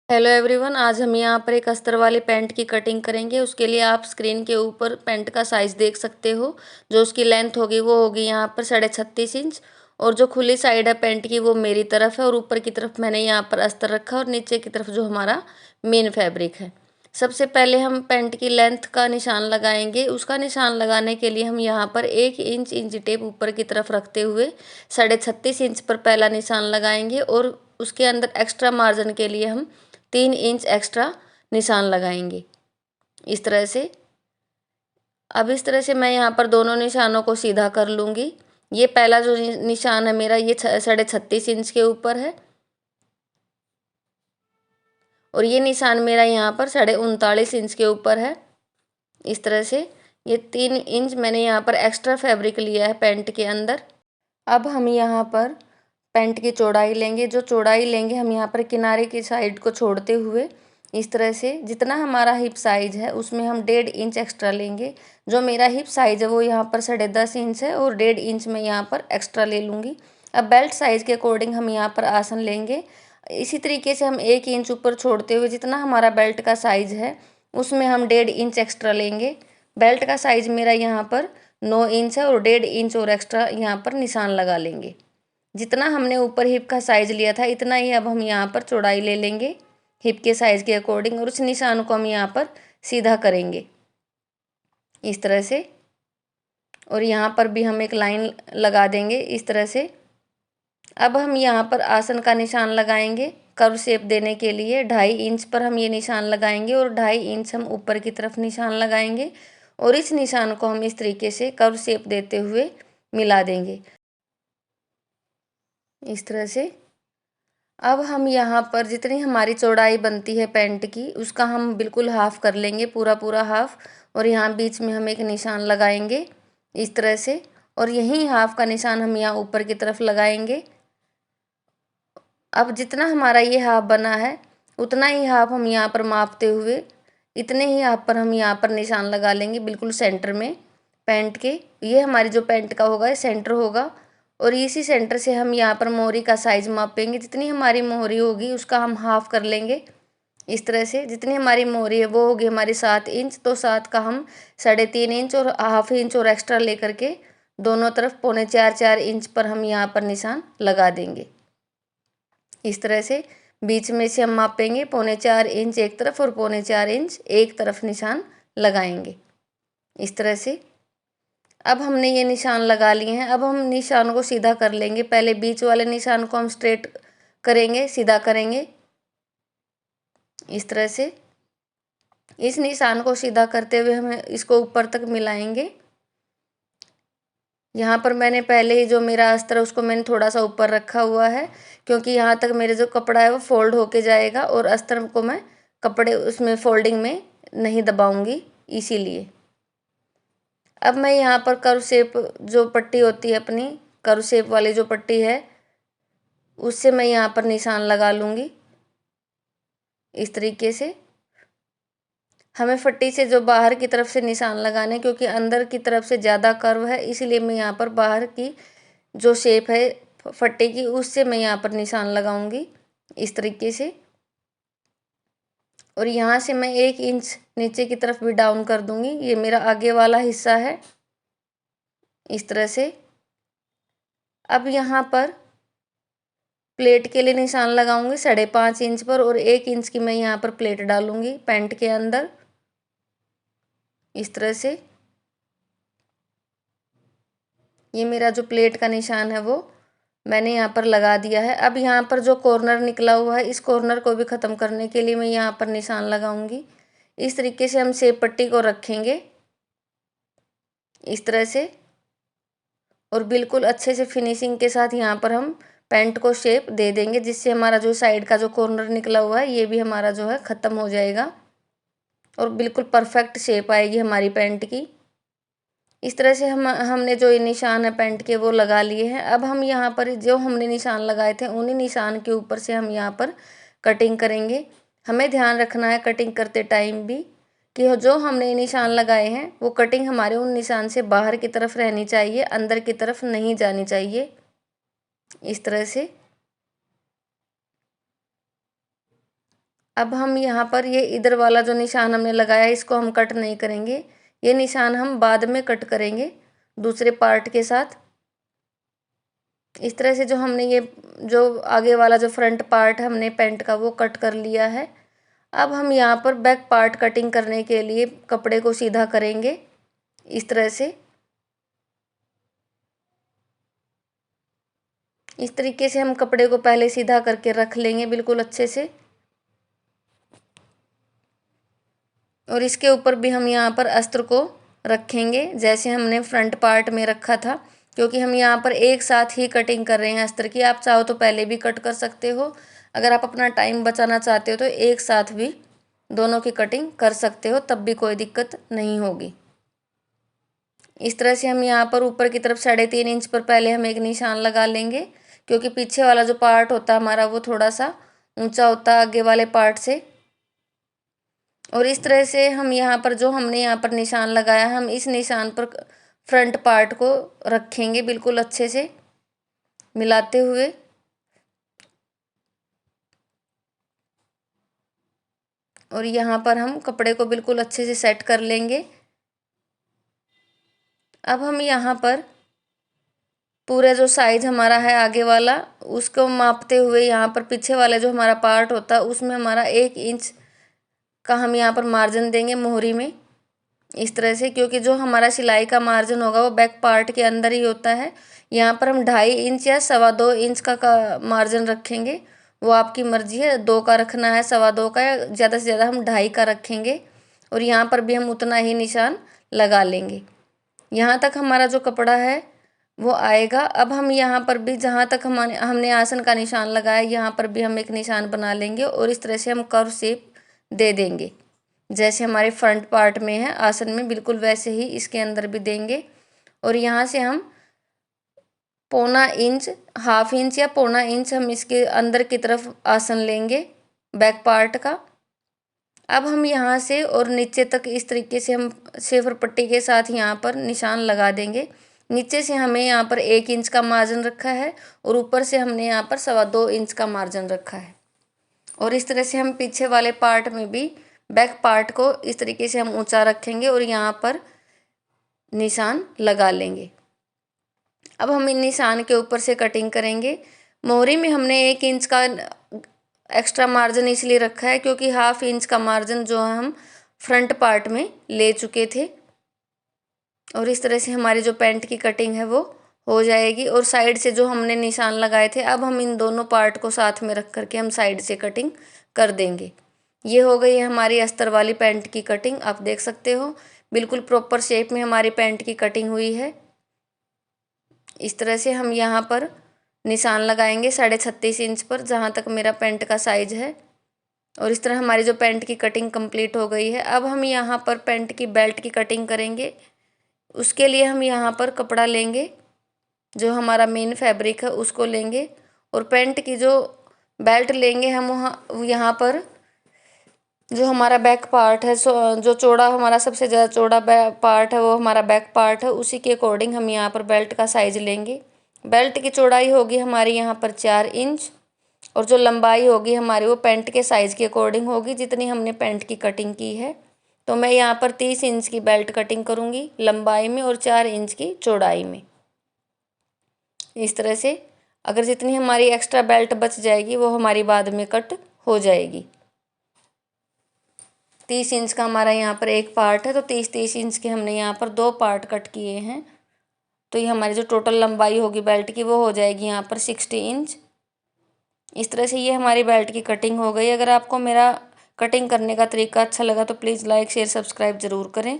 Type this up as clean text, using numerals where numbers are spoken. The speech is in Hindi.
हेलो एवरीवन, आज हम यहाँ पर एक अस्तर वाले पैंट की कटिंग करेंगे। उसके लिए आप स्क्रीन के ऊपर पैंट का साइज़ देख सकते हो। जो उसकी लेंथ होगी वो होगी यहाँ पर 36.5 इंच। और जो खुली साइड है पैंट की वो मेरी तरफ है और ऊपर की तरफ मैंने यहाँ पर अस्तर रखा और नीचे की तरफ जो हमारा मेन फैब्रिक है। सबसे पहले हम पैंट की लेंथ का निशान लगाएंगे। उसका निशान लगाने के लिए हम यहाँ पर 1 इंच इंच टेप ऊपर की तरफ रखते हुए 36.5 इंच पर पहला निशान लगाएंगे और उसके अंदर एक्स्ट्रा मार्जिन के लिए हम 3 इंच एक्स्ट्रा निशान लगाएंगे इस तरह से। अब इस तरह से मैं यहाँ पर दोनों निशानों को सीधा कर लूँगी। ये पहला जो निशान है मेरा ये 36.5 इंच के ऊपर है और ये निशान मेरा यहाँ पर 39.5 इंच के ऊपर है। इस तरह से ये 3 इंच मैंने यहाँ पर एक्स्ट्रा फैब्रिक लिया है पैंट के अंदर। अब हम यहाँ पर पैंट की चौड़ाई लेंगे। जो चौड़ाई लेंगे हम यहाँ पर किनारे की साइड को छोड़ते हुए इस तरह से जितना हमारा हिप साइज़ है उसमें हम 1.5 इंच एक्स्ट्रा लेंगे। जो मेरा हिप साइज़ है वो यहाँ पर 10.5 इंच है और 1.5 इंच में यहाँ पर एक्स्ट्रा ले लूँगी। अब बेल्ट साइज़ के अकॉर्डिंग हम यहाँ पर आसन लेंगे। इसी तरीके से हम 1 इंच ऊपर छोड़ते हुए जितना हमारा बेल्ट का साइज़ है उसमें हम 1.5 इंच एक्स्ट्रा लेंगे। बेल्ट का साइज़ मेरा यहाँ पर 9 इंच है और 1.5 इंच और एक्स्ट्रा यहाँ पर निशान लगा लेंगे। जितना हमने ऊपर हिप का साइज़ लिया था इतना ही अब हम यहाँ पर चौड़ाई ले लेंगे हिप के साइज़ के अकॉर्डिंग और उस निशान को हम यहाँ पर सीधा करेंगे इस तरह से। और यहाँ पर भी हम एक लाइन लगा देंगे इस तरह से। अब हम यहाँ पर आसन का निशान लगाएंगे। कर्व शेप देने के लिए 2.5 इंच पर हम ये निशान लगाएंगे और 2.5 इंच हम ऊपर की तरफ निशान लगाएंगे और इस निशान को हम इस तरीके से कर्व शेप देते हुए मिला देंगे इस तरह से। अब हम यहाँ पर जितनी हमारी चौड़ाई बनती है पैंट की उसका हम बिल्कुल हाफ कर लेंगे, पूरा पूरा हाफ। और यहाँ बीच में हम एक निशान लगाएंगे इस तरह से और यही हाफ का निशान हम यहाँ ऊपर की तरफ लगाएंगे। अब जितना हमारा ये हाफ बना है उतना ही हाफ हम यहाँ पर मापते हुए इतने ही हाफ पर हम यहाँ पर निशान लगा लेंगे बिल्कुल सेंटर में पैंट के। ये हमारी जो पैंट का होगा ये सेंटर होगा और इसी सेंटर से हम यहाँ पर मोहरी का साइज मापेंगे। जितनी हमारी मोहरी होगी उसका हम हाफ कर लेंगे इस तरह से। जितनी हमारी मोहरी है वो होगी हमारी 7 इंच, तो 7 का हम 3.5 इंच और हाफ इंच और एक्स्ट्रा लेकर के दोनों तरफ 4.25 4 इंच पर हम यहाँ पर निशान लगा देंगे इस तरह से। बीच में से हम मापेंगे 4.25 इंच एक तरफ और 4.25 इंच एक तरफ निशान लगाएंगे इस तरह से। अब हमने ये निशान लगा लिए हैं। अब हम निशान को सीधा कर लेंगे। पहले बीच वाले निशान को हम स्ट्रेट करेंगे, सीधा करेंगे इस तरह से। इस निशान को सीधा करते हुए हम इसको ऊपर तक मिलाएंगे। यहाँ पर मैंने पहले ही जो मेरा अस्तर है उसको मैंने थोड़ा सा ऊपर रखा हुआ है क्योंकि यहाँ तक मेरे जो कपड़ा है वो फोल्ड होके जाएगा और अस्तर को मैं कपड़े उसमें फोल्डिंग में नहीं दबाऊंगी इसीलिए। अब मैं यहाँ पर कर्व शेप जो पट्टी होती है अपनी कर्व शेप वाली जो पट्टी है उससे मैं यहाँ पर निशान लगा लूँगी इस तरीके से। हमें फट्टी से जो बाहर की तरफ से निशान लगाने क्योंकि अंदर की तरफ से ज़्यादा कर्व है इसलिए मैं यहाँ पर बाहर की जो शेप है फट्टे की उससे मैं यहाँ पर निशान लगाऊंगी इस तरीके से। और यहाँ से मैं 1 इंच नीचे की तरफ भी डाउन कर दूंगी। ये मेरा आगे वाला हिस्सा है इस तरह से। अब यहाँ पर प्लेट के लिए निशान लगाऊंगी 5.5 इंच पर और 1 इंच की मैं यहाँ पर प्लेट डालूंगी पैंट के अंदर इस तरह से। ये मेरा जो प्लेट का निशान है वो मैंने यहाँ पर लगा दिया है। अब यहाँ पर जो कॉर्नर निकला हुआ है इस कॉर्नर को भी ख़त्म करने के लिए मैं यहाँ पर निशान लगाऊंगी। इस तरीके से हम शेप पट्टी को रखेंगे इस तरह से और बिल्कुल अच्छे से फिनिशिंग के साथ यहाँ पर हम पैंट को शेप दे देंगे जिससे हमारा जो साइड का जो कॉर्नर निकला हुआ है ये भी हमारा जो है ख़त्म हो जाएगा और बिल्कुल परफेक्ट शेप आएगी हमारी पैंट की। इस तरह से हमने जो ये निशान है पैंट के वो लगा लिए हैं। अब हम यहाँ पर जो हमने निशान लगाए थे उन्हीं निशान के ऊपर से हम यहाँ पर कटिंग करेंगे। हमें ध्यान रखना है कटिंग करते टाइम भी कि जो हमने निशान लगाए हैं वो कटिंग हमारे उन निशान से बाहर की तरफ रहनी चाहिए, अंदर की तरफ नहीं जानी चाहिए इस तरह से। अब हम यहाँ पर ये इधर वाला जो निशान हमने लगाया इसको हम कट नहीं करेंगे, ये निशान हम बाद में कट करेंगे दूसरे पार्ट के साथ। इस तरह से जो हमने ये जो आगे वाला जो फ्रंट पार्ट हमने पैंट का वो कट कर लिया है। अब हम यहाँ पर बैक पार्ट कटिंग करने के लिए कपड़े को सीधा करेंगे इस तरह से। इस तरीके से हम कपड़े को पहले सीधा करके रख लेंगे बिल्कुल अच्छे से, और इसके ऊपर भी हम यहाँ पर अस्तर को रखेंगे जैसे हमने फ्रंट पार्ट में रखा था, क्योंकि हम यहाँ पर एक साथ ही कटिंग कर रहे हैं अस्तर की। आप चाहो तो पहले भी कट कर सकते हो, अगर आप अपना टाइम बचाना चाहते हो तो एक साथ भी दोनों की कटिंग कर सकते हो, तब भी कोई दिक्कत नहीं होगी। इस तरह से हम यहाँ पर ऊपर की तरफ 3.5 इंच पर पहले हम एक निशान लगा लेंगे, क्योंकि पीछे वाला जो पार्ट होता है हमारा वो थोड़ा सा ऊंचा होता है आगे वाले पार्ट से। और इस तरह से हम यहाँ पर जो हमने यहाँ पर निशान लगाया, हम इस निशान पर फ्रंट पार्ट को रखेंगे बिल्कुल अच्छे से मिलाते हुए। और यहाँ पर हम कपड़े को बिल्कुल अच्छे से सेट कर लेंगे। अब हम यहाँ पर पूरा जो साइज हमारा है आगे वाला उसको मापते हुए यहाँ पर पीछे वाला जो हमारा पार्ट होता है उसमें हमारा 1 इंच का हम यहाँ पर मार्जिन देंगे मोहरी में इस तरह से, क्योंकि जो हमारा सिलाई का मार्जिन होगा वो बैक पार्ट के अंदर ही होता है। यहाँ पर हम 2.5 इंच या 2.25 इंच का मार्जिन रखेंगे, वो आपकी मर्जी है, 2 का रखना है 2.25 का, या ज़्यादा से ज़्यादा हम 2.5 का रखेंगे। और यहाँ पर भी हम उतना ही निशान लगा लेंगे। यहाँ तक हमारा जो कपड़ा है वो आएगा। अब हम यहाँ पर भी जहाँ तक हमने आसन का निशान लगाया यहाँ पर भी हम एक निशान बना लेंगे और इस तरह से हम कर्व शेप दे देंगे जैसे हमारे फ्रंट पार्ट में है आसन में, बिल्कुल वैसे ही इसके अंदर भी देंगे। और यहाँ से हम 1.25 इंच, 1/2 इंच या 1.25 इंच हम इसके अंदर की तरफ आसन लेंगे बैक पार्ट का। अब हम यहाँ से और नीचे तक इस तरीके से हम शेफर पट्टी के साथ यहाँ पर निशान लगा देंगे। नीचे से हमें यहाँ पर 1 इंच का मार्जिन रखा है और ऊपर से हमने यहाँ पर 2.25 इंच का मार्जिन रखा है। और इस तरह से हम पीछे वाले पार्ट में भी बैक पार्ट को इस तरीके से हम ऊंचा रखेंगे और यहाँ पर निशान लगा लेंगे। अब हम इन निशान के ऊपर से कटिंग करेंगे। मोहरी में हमने 1 इंच का एक्स्ट्रा मार्जिन इसलिए रखा है क्योंकि 1/2 इंच का मार्जिन जो है हम फ्रंट पार्ट में ले चुके थे। और इस तरह से हमारी जो पैंट की कटिंग है वो हो जाएगी। और साइड से जो हमने निशान लगाए थे अब हम इन दोनों पार्ट को साथ में रख करके हम साइड से कटिंग कर देंगे। ये हो गई है हमारी अस्तर वाली पैंट की कटिंग। आप देख सकते हो बिल्कुल प्रॉपर शेप में हमारी पैंट की कटिंग हुई है। इस तरह से हम यहाँ पर निशान लगाएंगे 36.5 इंच पर जहाँ तक मेरा पैंट का साइज है। और इस तरह हमारी जो पैंट की कटिंग कंप्लीट हो गई है। अब हम यहाँ पर पैंट की बेल्ट की कटिंग करेंगे। उसके लिए हम यहाँ पर कपड़ा लेंगे, जो हमारा मेन फैब्रिक है उसको लेंगे और पैंट की जो बेल्ट लेंगे हम वहाँ यहाँ पर जो हमारा बैक पार्ट है, जो चौड़ा हमारा सबसे ज़्यादा चौड़ा पार्ट है वो हमारा बैक पार्ट है, उसी के अकॉर्डिंग हम यहाँ पर बेल्ट का साइज लेंगे। बेल्ट की चौड़ाई होगी हमारी यहाँ पर 4 इंच और जो लंबाई होगी हमारी वो पैंट के साइज़ के अकॉर्डिंग होगी जितनी हमने पैंट की कटिंग की है। तो मैं यहाँ पर 30 इंच की बेल्ट कटिंग करूँगी लंबाई में और 4 इंच की चौड़ाई में। इस तरह से अगर जितनी हमारी एक्स्ट्रा बेल्ट बच जाएगी वो हमारी बाद में कट हो जाएगी। 30 इंच का हमारा यहाँ पर एक पार्ट है तो 30 इंच के हमने यहाँ पर 2 पार्ट कट किए हैं। तो ये हमारी जो टोटल लंबाई होगी बेल्ट की वो हो जाएगी यहाँ पर 60 इंच। इस तरह से ये हमारी बेल्ट की कटिंग हो गई। अगर आपको मेरा कटिंग करने का तरीका अच्छा लगा तो प्लीज़ लाइक शेयर सब्सक्राइब ज़रूर करें।